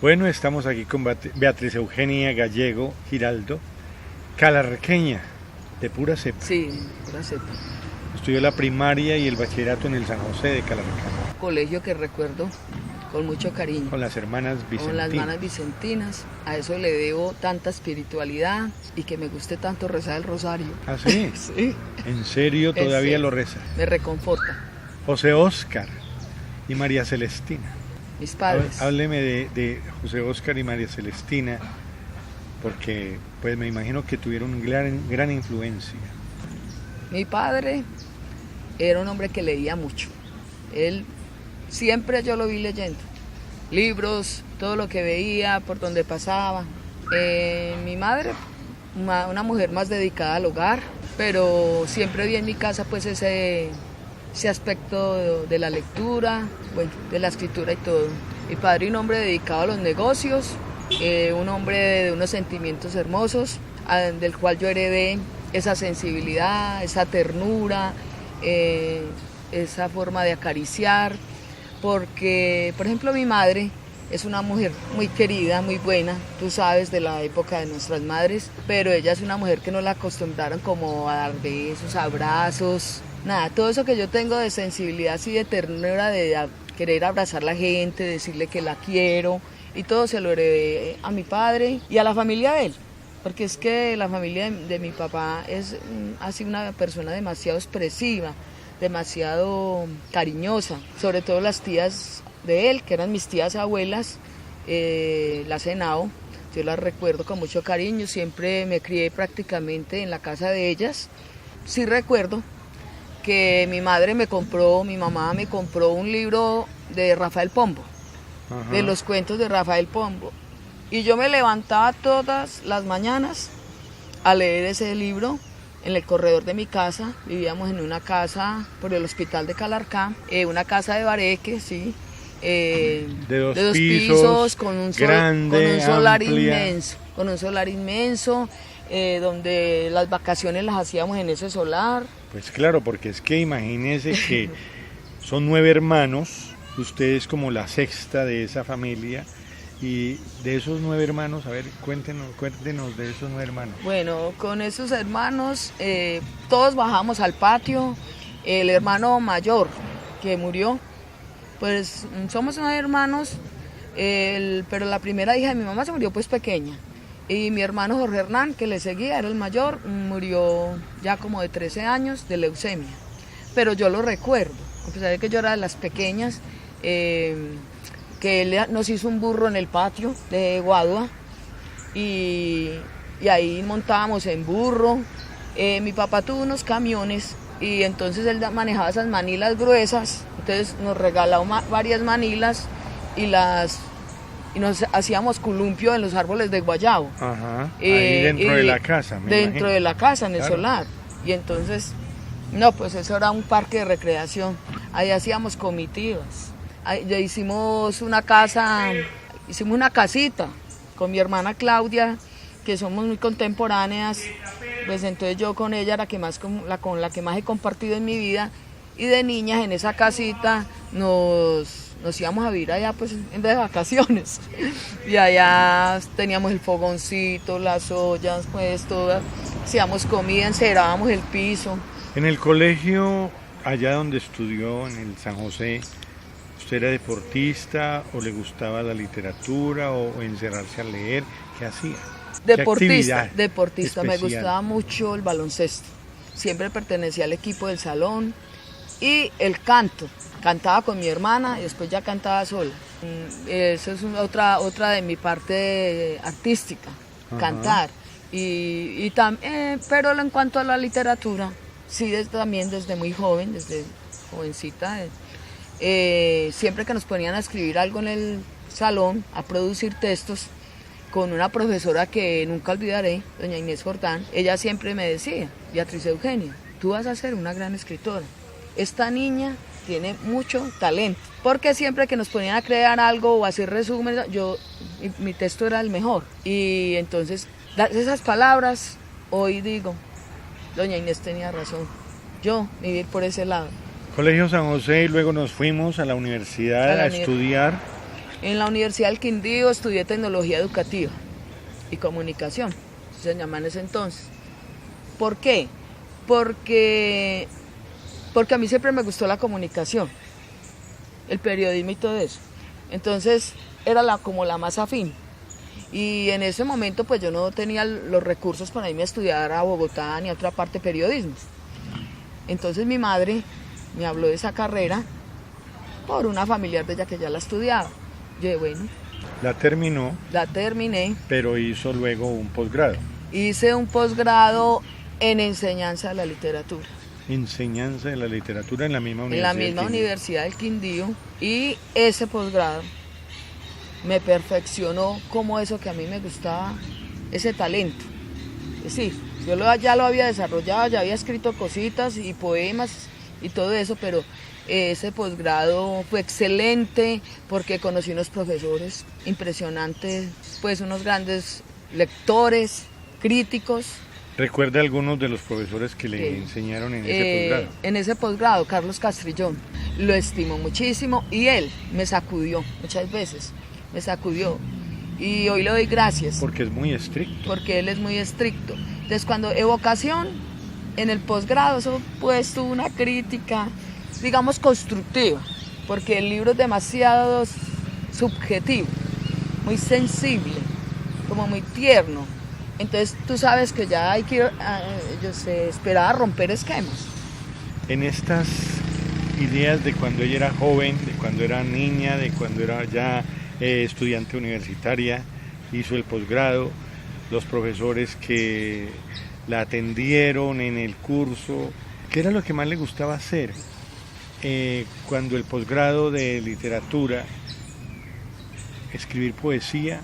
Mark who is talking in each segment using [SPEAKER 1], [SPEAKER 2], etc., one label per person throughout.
[SPEAKER 1] Bueno, estamos aquí con Beatriz Eugenia Gallego Giraldo, calarqueña, de pura cepa.
[SPEAKER 2] Sí, pura cepa.
[SPEAKER 1] Estudió la primaria y el bachillerato en el San José de Calarcá.
[SPEAKER 2] Colegio que recuerdo con mucho cariño.
[SPEAKER 1] Con las hermanas Vicentinas.
[SPEAKER 2] Con las hermanas Vicentinas. A eso le debo tanta espiritualidad y que me guste tanto rezar el rosario.
[SPEAKER 1] ¿Ah, sí?
[SPEAKER 2] Sí.
[SPEAKER 1] ¿En serio todavía lo reza?
[SPEAKER 2] Me reconforta.
[SPEAKER 1] José Óscar y María Celestina.
[SPEAKER 2] Mis padres.
[SPEAKER 1] Hábleme de José Óscar y María Celestina, porque pues me imagino que tuvieron gran influencia.
[SPEAKER 2] Mi padre era un hombre que leía mucho. Él siempre yo lo vi leyendo. Libros, todo lo que veía, por donde pasaba. Mi madre, una mujer más dedicada al hogar, pero siempre vi en mi casa pues ese aspecto de la lectura, bueno, de la escritura y todo. Mi padre, un hombre dedicado a los negocios, un hombre de unos sentimientos hermosos, del cual yo heredé esa sensibilidad, esa ternura, esa forma de acariciar, porque, por ejemplo, mi madre es una mujer muy querida, muy buena, tú sabes, de la época de nuestras madres, pero ella es una mujer que no la acostumbraron como a dar besos, abrazos, nada, todo eso que yo tengo de sensibilidad, así de ternura, de querer abrazar a la gente, decirle que la quiero, y todo se lo heredé a mi padre y a la familia de él. Porque es que la familia de mi papá ha sido una persona demasiado expresiva, demasiado cariñosa, sobre todo las tías de él, que eran mis tías abuelas, las Henao, yo las recuerdo con mucho cariño, siempre me crié prácticamente en la casa de ellas. Sí recuerdo que mi mamá me compró un libro de Rafael Pombo, ajá, de los cuentos de Rafael Pombo. Y yo me levantaba todas las mañanas a leer ese libro en el corredor de mi casa. Vivíamos en una casa por el hospital de Calarcá, una casa de bareque, sí, de dos pisos con un solar inmenso, donde las vacaciones las hacíamos en ese solar.
[SPEAKER 1] Pues claro, porque es que imagínense que son 9 hermanos, usted es como la sexta de esa familia. Y de esos 9 hermanos, a ver, cuéntenos de esos 9 hermanos.
[SPEAKER 2] Bueno, con esos hermanos, todos bajamos al patio. El hermano mayor que murió, pues somos 9 hermanos, pero la primera hija de mi mamá se murió pues pequeña. Y mi hermano Jorge Hernán, que le seguía, era el mayor, murió ya como de 13 años de leucemia. Pero yo lo recuerdo, a pesar de que yo era de las pequeñas, que él nos hizo un burro en el patio de Guadua y ahí montábamos en burro. Mi papá tuvo unos camiones y entonces él manejaba esas manilas gruesas, entonces nos regaló varias manilas y nos hacíamos columpio en los árboles de guayabo.
[SPEAKER 1] Ajá, ahí dentro de la casa,
[SPEAKER 2] dentro de la casa, en el solar. Y entonces, no, pues eso era un parque de recreación, ahí hacíamos comitivas. Ya hicimos una casita con mi hermana Claudia, que somos muy contemporáneas, pues entonces yo con ella era con la que más he compartido en mi vida, y de niñas en esa casita nos íbamos a vivir allá pues de vacaciones, y allá teníamos el fogoncito, las ollas, pues todas, hacíamos comida, encerábamos el piso.
[SPEAKER 1] En el colegio, allá donde estudió, en el San José, ¿usted era deportista o le gustaba la literatura o encerrarse a leer? ¿Qué hacía?
[SPEAKER 2] Deportista. Me gustaba mucho el baloncesto. Siempre pertenecía al equipo del salón. Y el canto. Cantaba con mi hermana y después ya cantaba sola. Eso es otra de mi parte artística, ajá, cantar. Pero en cuanto a la literatura, sí, también desde muy joven, desde jovencita. Siempre que nos ponían a escribir algo en el salón, a producir textos, con una profesora que nunca olvidaré, doña Inés Jordán, ella siempre me decía: Beatriz Eugenia, tú vas a ser una gran escritora. Esta niña tiene mucho talento. porque siempre que nos ponían a crear algo o hacer resúmenes, mi texto era el mejor. Y entonces, esas palabras, hoy digo, doña Inés tenía razón, yo vivir por ese lado.
[SPEAKER 1] Colegio San José y luego nos fuimos a la universidad a estudiar.
[SPEAKER 2] En la Universidad del Quindío estudié tecnología educativa y comunicación, se llamaba en ese entonces. ¿Por qué? Porque a mí siempre me gustó la comunicación, el periodismo y todo eso. Entonces era como la más afín. Y en ese momento pues yo no tenía los recursos para irme a estudiar a Bogotá ni a otra parte periodismo. Entonces mi madre me habló de esa carrera por una familiar de ella que ya la estudiaba. Yo dije, bueno.
[SPEAKER 1] La terminó.
[SPEAKER 2] La terminé.
[SPEAKER 1] Pero hizo luego un posgrado.
[SPEAKER 2] Hice un posgrado en enseñanza de la literatura.
[SPEAKER 1] Enseñanza de la literatura en la misma universidad.
[SPEAKER 2] En la misma Universidad del Quindío. Y ese posgrado me perfeccionó como eso que a mí me gustaba, ese talento. Es decir, yo ya lo había desarrollado, ya había escrito cositas y poemas y todo eso, pero ese posgrado fue excelente porque conocí unos profesores impresionantes, pues unos grandes lectores, críticos.
[SPEAKER 1] ¿Recuerda algunos de los profesores que le enseñaron en ese posgrado?
[SPEAKER 2] En ese posgrado, Carlos Castrillón, lo estimo muchísimo y él me sacudió muchas veces, me sacudió. Y hoy le doy gracias.
[SPEAKER 1] Porque es muy estricto.
[SPEAKER 2] Porque él es muy estricto. Entonces cuando evocación, en el posgrado, eso pues tuvo una crítica, digamos, constructiva, porque el libro es demasiado subjetivo, muy sensible, como muy tierno. Entonces tú sabes que ya hay que esperar a romper esquemas.
[SPEAKER 1] En estas ideas de cuando ella era joven, de cuando era niña, de cuando era ya estudiante universitaria, hizo el posgrado, los profesores que la atendieron en el curso, ¿qué era lo que más le gustaba hacer cuando el posgrado de literatura? Escribir poesía,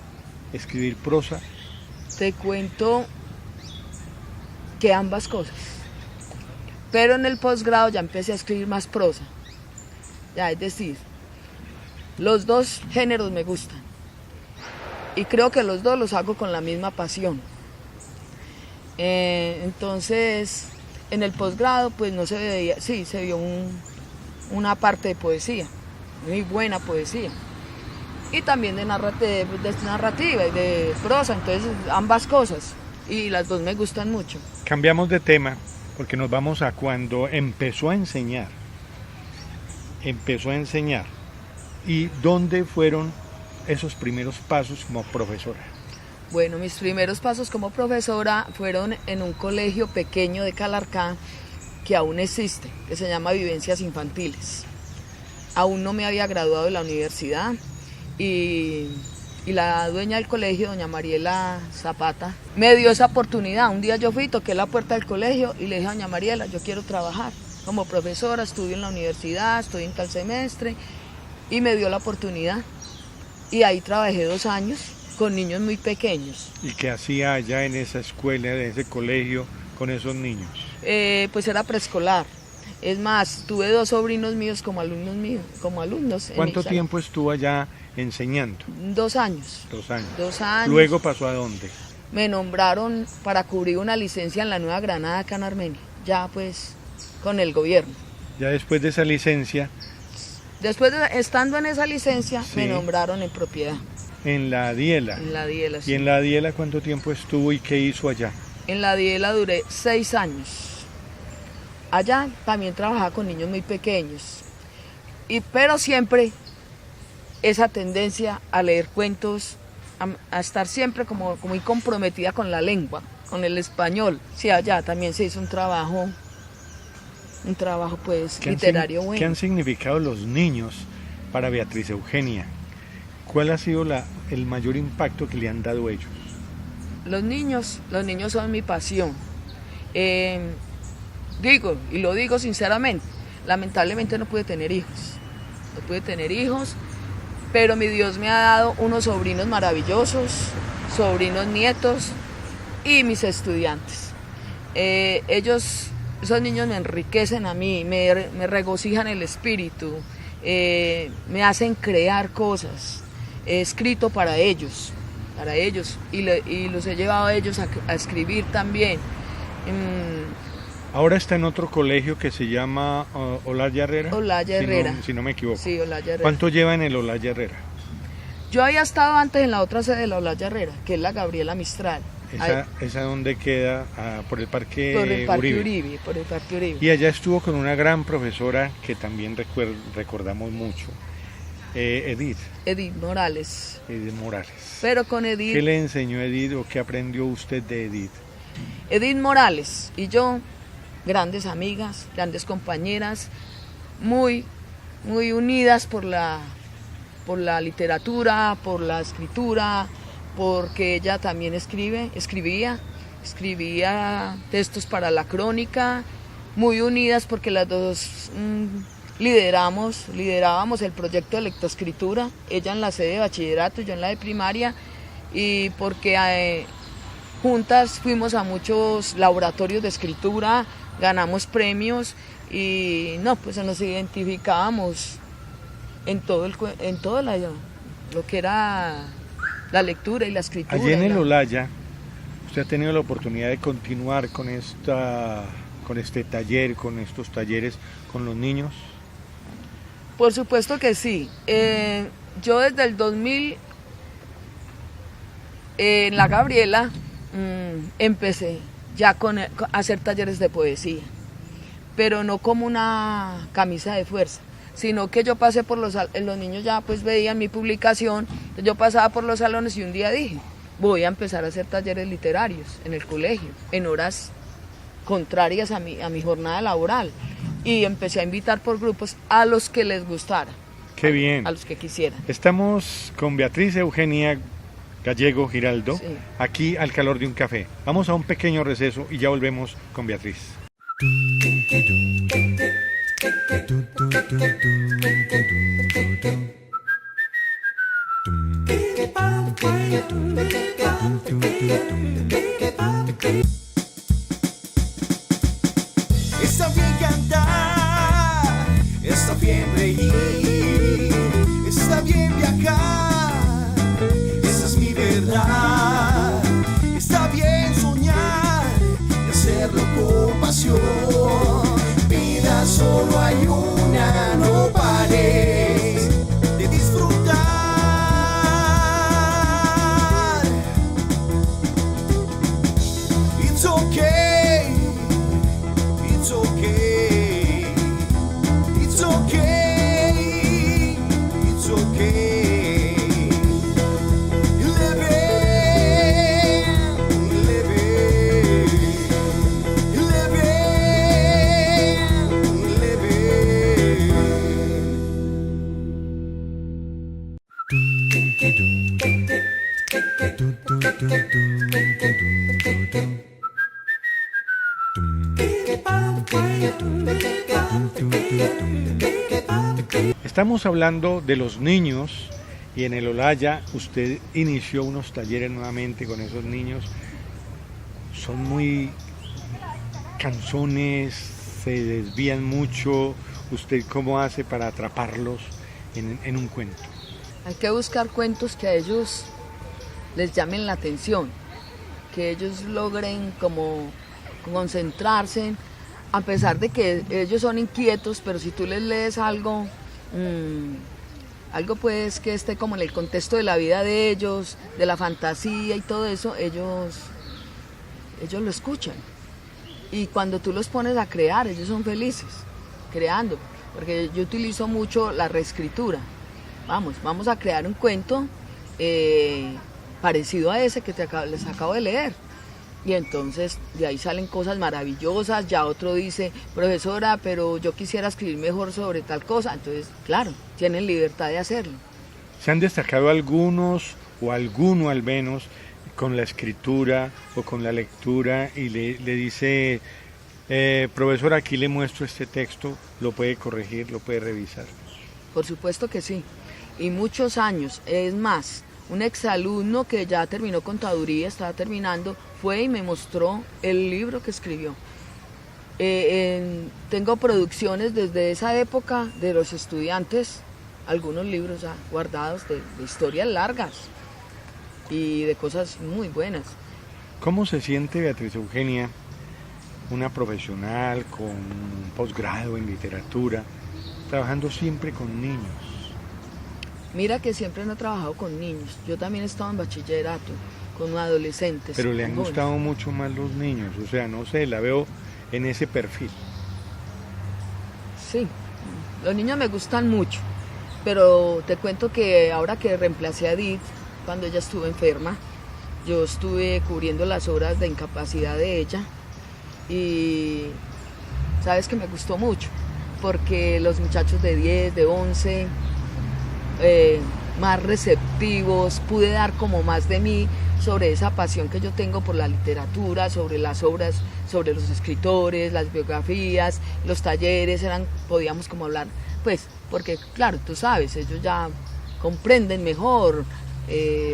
[SPEAKER 1] escribir prosa.
[SPEAKER 2] Te cuento que ambas cosas, pero en el posgrado ya empecé a escribir más prosa, ya, es decir, los dos géneros me gustan y creo que los dos los hago con la misma pasión. Entonces, en el posgrado pues no se veía, sí, se vio una parte de poesía, muy buena poesía, y también de narrativa y de prosa, entonces ambas cosas, y las dos me gustan mucho.
[SPEAKER 1] Cambiamos de tema porque nos vamos a cuando empezó a enseñar. ¿Y dónde fueron esos primeros pasos como profesora?
[SPEAKER 2] Bueno, mis primeros pasos como profesora fueron en un colegio pequeño de Calarcá que aún existe, que se llama Vivencias Infantiles. Aún no me había graduado de la universidad y la dueña del colegio, doña Mariela Zapata, me dio esa oportunidad. Un día yo fui, toqué la puerta del colegio y le dije a doña Mariela, yo quiero trabajar como profesora, estudio en la universidad, estoy en tal semestre, y me dio la oportunidad. Y ahí trabajé 2 años con niños muy pequeños.
[SPEAKER 1] ¿Y qué hacía allá en esa escuela, en ese colegio, con esos niños?
[SPEAKER 2] Pues era preescolar. Es más, tuve 2 sobrinos míos como alumnos.
[SPEAKER 1] ¿Cuánto tiempo estuvo allá enseñando?
[SPEAKER 2] 2 años.
[SPEAKER 1] 2 años.
[SPEAKER 2] 2 años.
[SPEAKER 1] ¿Luego pasó a dónde?
[SPEAKER 2] Me nombraron para cubrir una licencia en la Nueva Granada, acá en Armenia, ya pues con el gobierno.
[SPEAKER 1] Ya después de esa licencia...
[SPEAKER 2] Estando en esa licencia, sí, me nombraron en propiedad.
[SPEAKER 1] ¿En la Diela?
[SPEAKER 2] En la Diela, sí.
[SPEAKER 1] ¿Y en la Diela cuánto tiempo estuvo y qué hizo allá?
[SPEAKER 2] En la Diela duré 6 años. Allá también trabajaba con niños muy pequeños. Pero siempre esa tendencia a leer cuentos, a estar siempre como muy comprometida con la lengua, con el español. Sí, allá también se hizo un trabajo pues literario bueno.
[SPEAKER 1] ¿Qué han significado los niños para Beatriz Eugenia? ¿Cuál ha sido el mayor impacto que le han dado ellos?
[SPEAKER 2] Los niños son mi pasión. Digo, y lo digo sinceramente, lamentablemente no pude tener hijos, pero mi Dios me ha dado unos sobrinos maravillosos, sobrinos nietos y mis estudiantes. Esos niños me enriquecen a mí, me regocijan el espíritu, me hacen crear cosas. He escrito para ellos, y los he llevado a ellos a escribir también.
[SPEAKER 1] Ahora está en otro colegio que se llama Olaya Herrera.
[SPEAKER 2] Olaya Herrera.
[SPEAKER 1] Si no me equivoco.
[SPEAKER 2] Sí, Olaya Herrera.
[SPEAKER 1] ¿Cuánto lleva en el Olaya Herrera?
[SPEAKER 2] Yo había estado antes en la otra sede de la Olaya Herrera, que es la Gabriela Mistral.
[SPEAKER 1] ¿Esa dónde queda? Por el Parque
[SPEAKER 2] Por el Parque
[SPEAKER 1] Uribe.
[SPEAKER 2] Por el Parque Uribe.
[SPEAKER 1] Y allá estuvo con una gran profesora que también recordamos mucho, Edith.
[SPEAKER 2] Edith Morales.
[SPEAKER 1] Edith Morales.
[SPEAKER 2] Pero con Edith...
[SPEAKER 1] ¿Qué le enseñó Edith o qué aprendió usted de Edith?
[SPEAKER 2] Edith Morales y yo, grandes amigas, grandes compañeras, muy unidas por la literatura, por la escritura, porque ella también escribía textos para la crónica, muy unidas porque las dos liderábamos el proyecto de lectoescritura, ella en la sede de bachillerato, yo en la de primaria, y porque juntas fuimos a muchos laboratorios de escritura, ganamos premios y pues nos identificábamos en todo lo que era la lectura y la escritura.
[SPEAKER 1] Allí en el Olaya, ¿usted ha tenido la oportunidad de continuar con este taller, con estos talleres con los niños?
[SPEAKER 2] Por supuesto que sí. Yo desde el 2000 en la Gabriela empecé ya a hacer talleres de poesía, pero no como una camisa de fuerza, sino que yo pasé por los niños ya pues veían mi publicación, yo pasaba por los salones y un día dije, voy a empezar a hacer talleres literarios en el colegio, en horas contrarias a mi jornada laboral, y empecé a invitar por grupos a los que les gustara.
[SPEAKER 1] Qué bien.
[SPEAKER 2] A los que quisieran.
[SPEAKER 1] Estamos con Beatriz Eugenia Gallego Giraldo,
[SPEAKER 2] sí,
[SPEAKER 1] aquí al calor de un café. Vamos a un pequeño receso y ya volvemos con Beatriz.
[SPEAKER 3] Está bien cantar, está bien reír, está bien viajar, esa es mi verdad. Está bien soñar y hacerlo con pasión. Vida solo hay una, no pares de disfrutar. It's okay, it's okay, it's okay, it's okay. Live it, live it, live
[SPEAKER 1] Estamos hablando de los niños y en el Olaya usted inició unos talleres nuevamente con esos niños. Son muy cansones, se desvían mucho. ¿Usted cómo hace para atraparlos en un cuento?
[SPEAKER 2] Hay que buscar cuentos que a ellos les llamen la atención, que ellos logren como concentrarse, a pesar de que ellos son inquietos, pero si tú les lees algo pues que esté como en el contexto de la vida de ellos, de la fantasía y todo eso, ellos lo escuchan. Y cuando tú los pones a crear, ellos son felices creando, porque yo utilizo mucho la reescritura. Vamos a crear un cuento parecido a ese que les acabo de leer. Y entonces de ahí salen cosas maravillosas, ya otro dice, profesora, pero yo quisiera escribir mejor sobre tal cosa. Entonces, claro, tienen libertad de hacerlo.
[SPEAKER 1] ¿Se han destacado algunos o alguno al menos con la escritura o con la lectura y le dice, profesora, aquí le muestro este texto, lo puede corregir, lo puede revisar?
[SPEAKER 2] Por supuesto que sí, y muchos años. Es más, un exalumno que ya terminó contaduría, estaba terminando, fue y me mostró el libro que escribió. Tengo producciones desde esa época de los estudiantes, algunos libros ya guardados de historias largas y de cosas muy buenas.
[SPEAKER 1] ¿Cómo se siente Beatriz Eugenia, una profesional con un posgrado en literatura, trabajando siempre con niños?
[SPEAKER 2] Mira que siempre no he trabajado con niños. Yo también he estado en bachillerato, con adolescentes.
[SPEAKER 1] Pero le han
[SPEAKER 2] con
[SPEAKER 1] gustado
[SPEAKER 2] jóvenes.
[SPEAKER 1] mucho más los niños, o sea, no sé, la veo en ese perfil.
[SPEAKER 2] Sí, los niños me gustan mucho, pero te cuento que ahora que reemplacé a Edith, cuando ella estuvo enferma, yo estuve cubriendo las horas de incapacidad de ella y sabes que me gustó mucho, porque los muchachos de 10, de 11, más receptivos, pude dar como más de mí sobre esa pasión que yo tengo por la literatura, sobre las obras, sobre los escritores, las biografías, los talleres, podíamos como hablar, pues, porque claro, tú sabes, ellos ya comprenden mejor,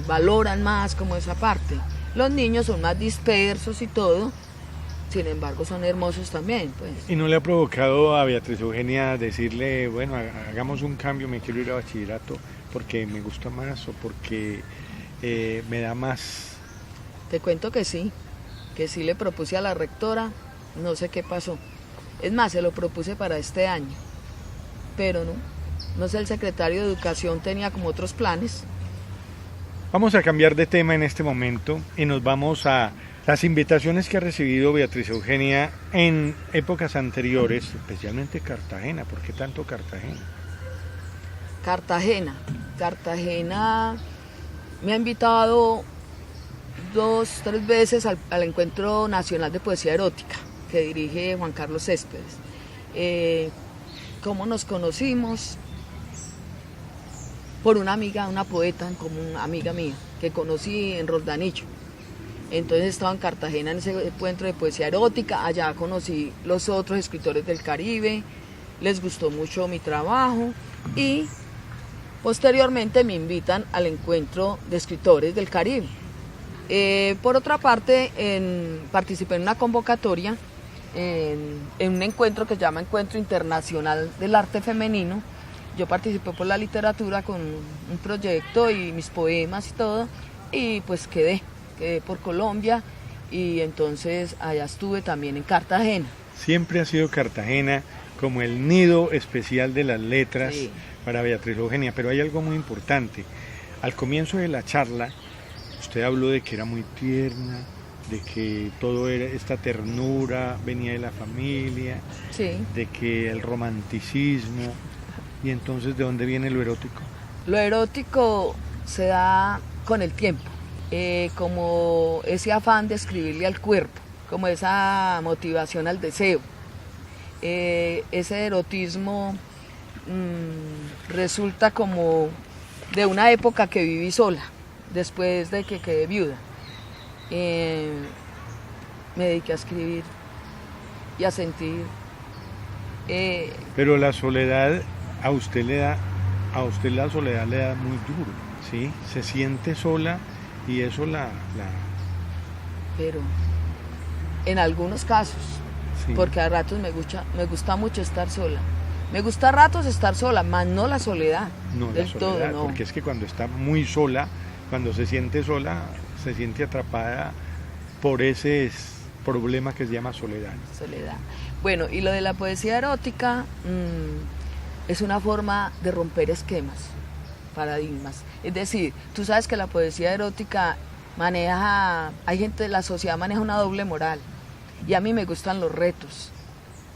[SPEAKER 2] valoran más como esa parte. Los niños son más dispersos y todo, sin embargo son hermosos también, pues.
[SPEAKER 1] ¿Y no le ha provocado a Beatriz Eugenia decirle, bueno, hagamos un cambio, me quiero ir a bachillerato porque me gusta más o porque me da más?
[SPEAKER 2] Te cuento que sí le propuse a la rectora, no sé qué pasó. Es más, se lo propuse para este año, pero no sé, el secretario de Educación tenía como otros planes.
[SPEAKER 1] Vamos a cambiar de tema en este momento y nos vamos a las invitaciones que ha recibido Beatriz Eugenia en épocas anteriores, especialmente Cartagena. ¿Por qué tanto Cartagena?
[SPEAKER 2] Cartagena me ha invitado 2, 3 veces al Encuentro Nacional de Poesía Erótica que dirige Juan Carlos Céspedes. ¿Cómo nos conocimos? Por una amiga, una poeta en común, amiga mía, que conocí en Roldanillo. Entonces estaba en Cartagena en ese encuentro de poesía erótica, allá conocí los otros escritores del Caribe, les gustó mucho mi trabajo y posteriormente me invitan al encuentro de escritores del Caribe. Por otra parte, participé en una convocatoria en un encuentro que se llama Encuentro Internacional del Arte Femenino. Yo participé por la literatura con un proyecto y mis poemas y todo, y pues quedé por Colombia y entonces allá estuve también en Cartagena.
[SPEAKER 1] Siempre ha sido Cartagena como el nido especial de las letras,
[SPEAKER 2] Sí.
[SPEAKER 1] Para Beatriz Eugenia, pero hay algo muy importante. Al comienzo de la charla, usted habló de que era muy tierna, de que todo era esta ternura venía de la familia,
[SPEAKER 2] Sí.
[SPEAKER 1] de que el romanticismo, y entonces ¿de dónde viene lo erótico?
[SPEAKER 2] Lo erótico se da con el tiempo, como ese afán de escribirle al cuerpo, como esa motivación al deseo. Ese erotismo resulta como de una época que viví sola, después de que quedé viuda. Me dediqué a escribir y a sentir.
[SPEAKER 1] Pero la soledad a usted la soledad le da muy duro, ¿sí? Se siente sola y eso
[SPEAKER 2] Pero en algunos casos,
[SPEAKER 1] sí.
[SPEAKER 2] porque a ratos me gusta mucho estar sola. Me gusta a ratos estar sola, más no la soledad.
[SPEAKER 1] No, la
[SPEAKER 2] del
[SPEAKER 1] soledad,
[SPEAKER 2] todo, no.
[SPEAKER 1] porque es que cuando está muy sola, cuando se siente sola, se siente atrapada por ese problema que se llama soledad.
[SPEAKER 2] Soledad. Bueno, y lo de la poesía erótica es una forma de romper esquemas, paradigmas. Es decir, tú sabes que la poesía erótica hay gente de la sociedad maneja una doble moral, y a mí me gustan los retos.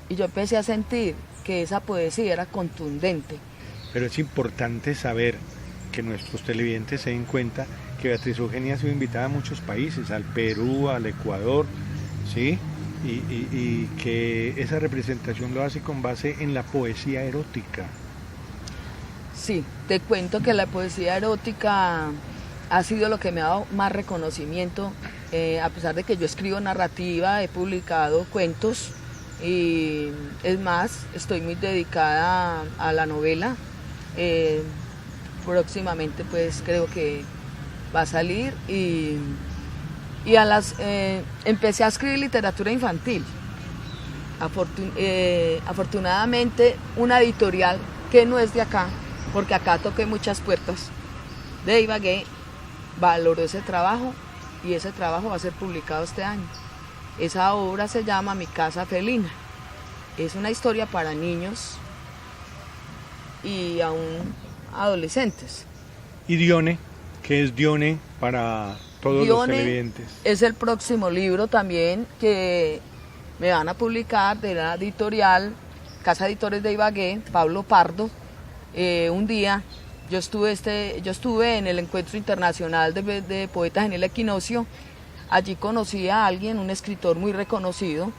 [SPEAKER 2] Y yo empecé a sentir que esa poesía era contundente.
[SPEAKER 1] Pero es importante saber que nuestros televidentes se den cuenta que Beatriz Eugenia ha sido invitada a muchos países, al Perú, al Ecuador, ¿sí? Y que esa representación lo hace con base en la poesía erótica.
[SPEAKER 2] Sí, te cuento que la poesía erótica ha sido lo que me ha dado más reconocimiento, a pesar de que yo escribo narrativa, he publicado cuentos y es más, estoy muy dedicada a la novela. Próximamente pues creo que va a salir y empecé a escribir literatura infantil. Afortunadamente una editorial que no es de acá, porque acá toqué muchas puertas de Ibagué, valoró ese trabajo y ese trabajo va a ser publicado este año. Esa obra se llama Mi casa felina. Es una historia para niños y aún adolescentes.
[SPEAKER 1] ¿Y Dione? ¿Qué es Dione para todos los
[SPEAKER 2] Dione
[SPEAKER 1] televidentes?
[SPEAKER 2] es el próximo libro también que me van a publicar de la editorial Casa Editores de Ibagué, Pablo Pardo. Un día yo estuve en el Encuentro Internacional de Poetas en el Equinoccio. Allí conocí a alguien, un escritor muy reconocido.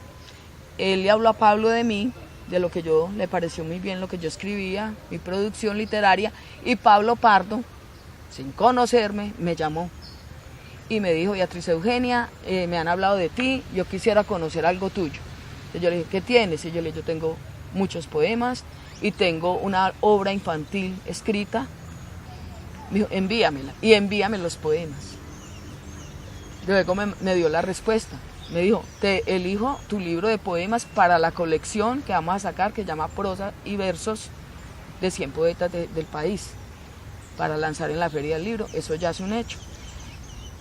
[SPEAKER 2] Él le habló a Pablo de mí, de lo que le pareció muy bien lo que yo escribía, mi producción literaria, y Pablo Pardo, sin conocerme, me llamó y me dijo: Beatriz Eugenia, me han hablado de ti, yo quisiera conocer algo tuyo. Entonces yo le dije: ¿qué tienes? Y yo le dije: yo tengo muchos poemas y tengo una obra infantil escrita. Me dijo: envíamela, y envíame los poemas. Luego me dio la respuesta. Me dijo: te elijo tu libro de poemas para la colección que vamos a sacar, que se llama Prosa y Versos de 100 poetas del país, para lanzar en la Feria del Libro. Eso ya es un hecho.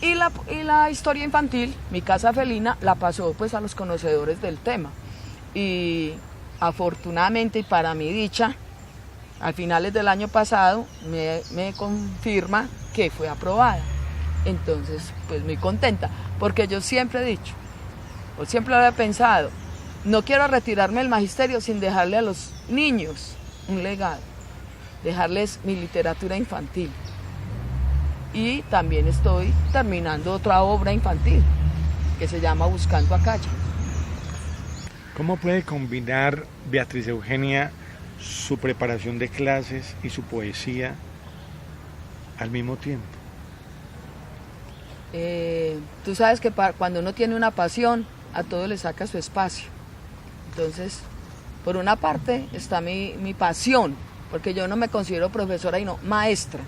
[SPEAKER 2] Y la historia infantil, Mi casa felina, la pasó pues a los conocedores del tema. Y afortunadamente, y para mi dicha, a finales del año pasado me confirma que fue aprobada. Entonces, pues muy contenta, porque yo siempre he dicho, o siempre lo he pensado, no quiero retirarme del magisterio sin dejarle a los niños un legado, dejarles mi literatura infantil. Y también estoy terminando otra obra infantil que se llama Buscando a Calle.
[SPEAKER 1] ¿Cómo puede combinar Beatriz Eugenia su preparación de clases y su poesía al mismo tiempo?
[SPEAKER 2] Tú sabes que cuando uno tiene una pasión, a todo le saca su espacio. Entonces, por una parte está mi pasión, porque yo no me considero profesora y no maestra,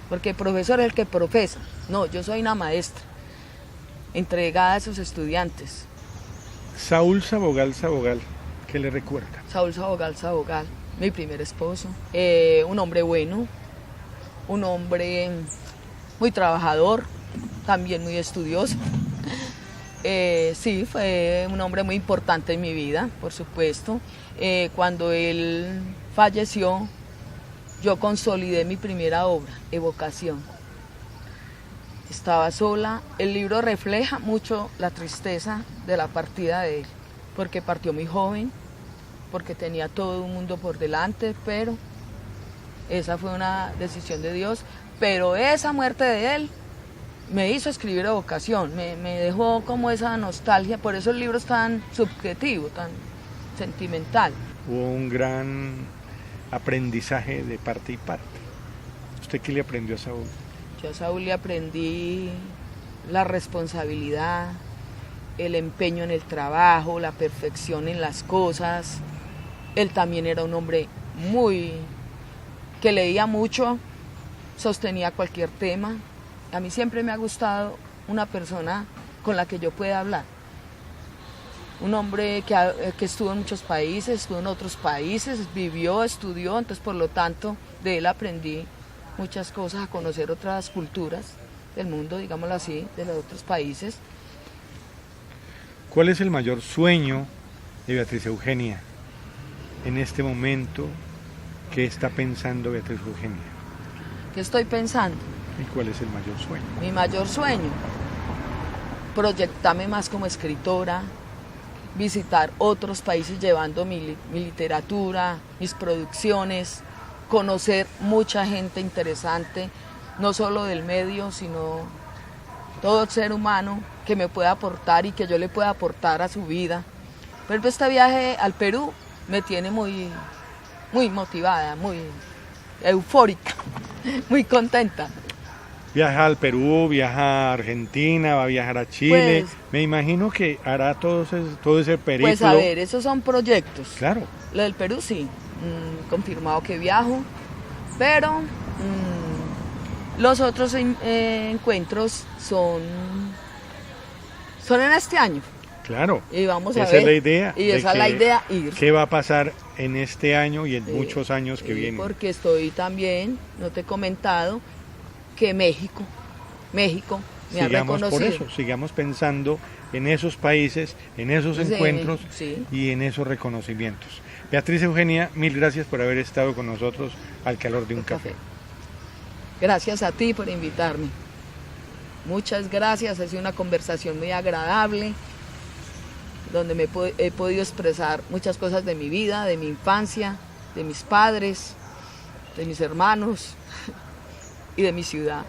[SPEAKER 2] porque el profesor es el que profesa. No, yo soy una maestra, entregada a sus estudiantes.
[SPEAKER 1] Saúl Sabogal, ¿qué le recuerda?
[SPEAKER 2] Saúl Sabogal, mi primer esposo, un hombre bueno, un hombre muy trabajador, también muy estudioso. Sí, fue un hombre muy importante en mi vida, por supuesto. Cuando él falleció, yo consolidé mi primera obra, Evocación. Estaba sola. El libro refleja mucho la tristeza de la partida de él, porque partió muy joven, porque tenía todo un mundo por delante, pero esa fue una decisión de Dios. Pero esa muerte de él me hizo escribir Evocación, me dejó como esa nostalgia, por eso el libro es tan subjetivo, tan sentimental.
[SPEAKER 1] Hubo un gran aprendizaje de parte y parte. ¿Usted qué le aprendió a Saúl?
[SPEAKER 2] Yo a Saúl le aprendí la responsabilidad, el empeño en el trabajo, la perfección en las cosas. Él también era un hombre que leía mucho, sostenía cualquier tema. A mí siempre me ha gustado una persona con la que yo pueda hablar. Un hombre que estuvo en muchos países, estuvo en otros países, vivió, estudió, entonces por lo tanto de él aprendí muchas cosas, a conocer otras culturas del mundo, digámoslo así, de los otros países.
[SPEAKER 1] ¿Cuál es el mayor sueño de Beatriz Eugenia en este momento? ¿Qué está pensando Beatriz Eugenia?
[SPEAKER 2] ¿Qué estoy pensando?
[SPEAKER 1] ¿Y cuál es el mayor sueño?
[SPEAKER 2] Mi mayor sueño, proyectarme más como escritora, visitar otros países llevando mi literatura, mis producciones, conocer mucha gente interesante, no solo del medio, sino todo ser humano que me pueda aportar y que yo le pueda aportar a su vida. Por ejemplo, este viaje al Perú me tiene muy motivada, muy eufórica, muy contenta.
[SPEAKER 1] Viaja al Perú, viaja a Argentina, va a viajar a Chile.
[SPEAKER 2] Pues,
[SPEAKER 1] me imagino que hará todo ese periplo.
[SPEAKER 2] Pues a ver, esos son proyectos.
[SPEAKER 1] Claro.
[SPEAKER 2] Lo del Perú sí, confirmado que viajo, pero los otros encuentros son en este año.
[SPEAKER 1] Claro.
[SPEAKER 2] Y vamos a
[SPEAKER 1] esa
[SPEAKER 2] ver.
[SPEAKER 1] es la idea.
[SPEAKER 2] Y
[SPEAKER 1] de
[SPEAKER 2] esa es la
[SPEAKER 1] que-
[SPEAKER 2] idea, ir.
[SPEAKER 1] ¿Qué va a pasar en este año y en
[SPEAKER 2] Sí,
[SPEAKER 1] muchos años que
[SPEAKER 2] sí,
[SPEAKER 1] vienen?
[SPEAKER 2] Porque estoy también, no te he comentado, que México me ha
[SPEAKER 1] Sigamos por
[SPEAKER 2] reconocido.
[SPEAKER 1] eso, sigamos pensando en esos países, en esos
[SPEAKER 2] Sí,
[SPEAKER 1] encuentros
[SPEAKER 2] sí.
[SPEAKER 1] y en esos reconocimientos. Beatriz Eugenia, mil gracias por haber estado con nosotros al calor de un café.
[SPEAKER 2] Gracias a ti por invitarme. Muchas gracias, ha sido una conversación muy agradable, donde he podido expresar muchas cosas de mi vida, de mi infancia, de mis padres, de mis hermanos y de mi ciudad.